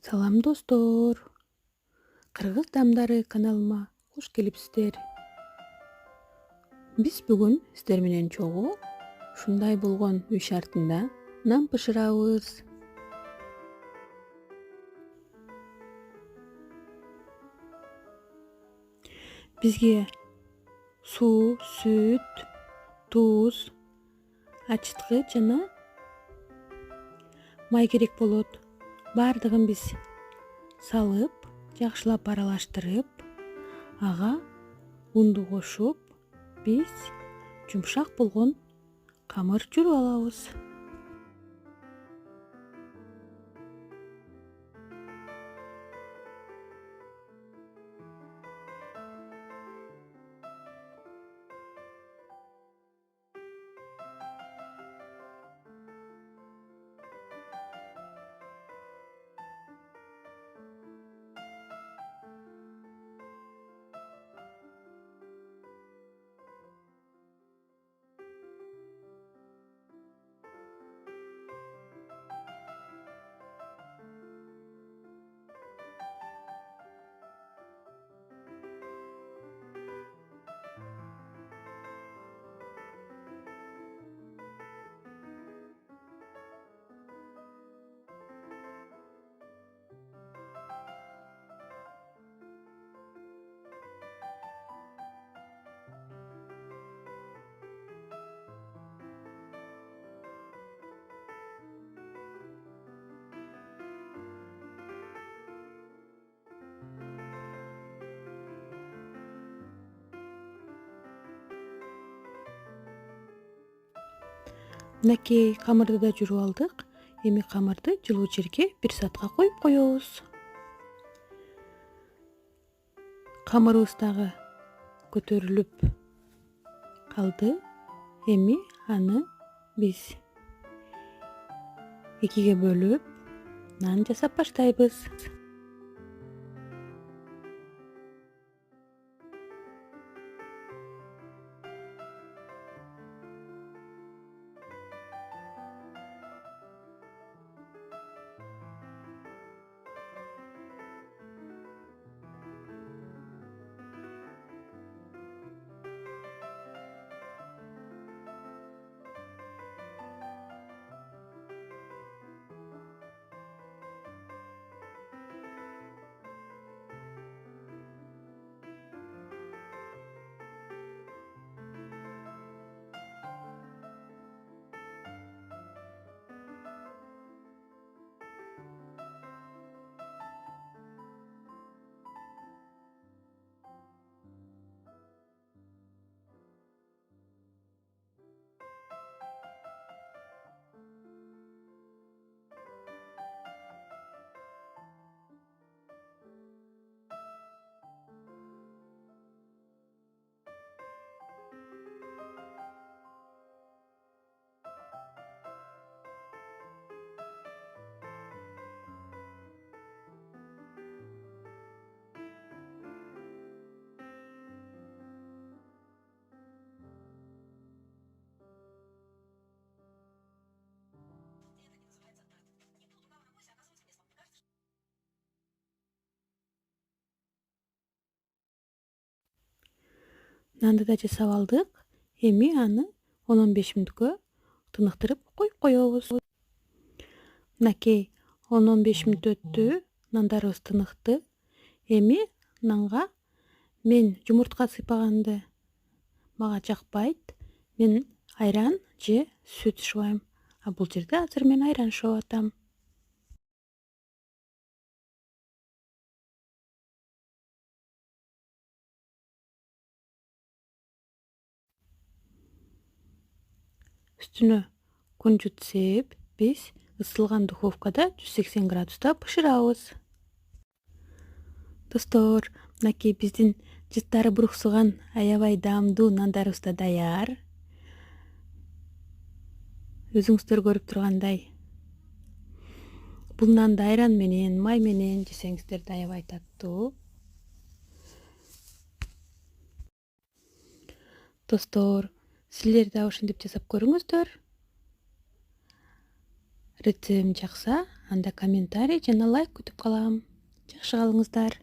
Салам достор. Кыргыз дамдары каналыма кош келипсиздер. Биз бүгүн сиздер менен чогуу ушундай болгон үй шартында нан бышырабыз. Бизге суу, сүт, туз, ачыткы жана май керек болот. Бардыгын биз салып, жакшылап аралаштырып, ага унду кошуп, биз жумшак болгон камыр жүрүп алабыз. Мынакей камырды да жүрүп алдык. Эми камырды жылуу жерге 1 саатка коюп коебуз. Камырыбыз дагы көтөрүлүп калды. Эми аны биз экиге бөлүп нан жасап баштайбыз. Нанды да жасап алдык. Эми аны 10-15 мүнөткө тыныктырып коюп коебуз. Мынакей 10-15 мүнөт өттү. Нандарыбыз тыныкты. Эми нанга мен жумуртка сыйпаганды мага жакпайт. Мен айран же сүт жубайм. А бул жерде азыр мен айран жууп атам. Үстүнө кунжут сээп, биз ысытылган духовкада 180 градуста бышырабыз. Достор, мынакей биздин жыттары буруксуган аябай даамдуу нандарыбыз да даяр. Өзүңүздөр көрүп тургандай, бул нанды айран менен, май менен жесеңиздер да аябай таттуу. Достор, силер да ошентип жасап көрүңүздөр. Рецептим жакса, анда комментарий жана лайк күтүп калам. Жакшы калыңыздар.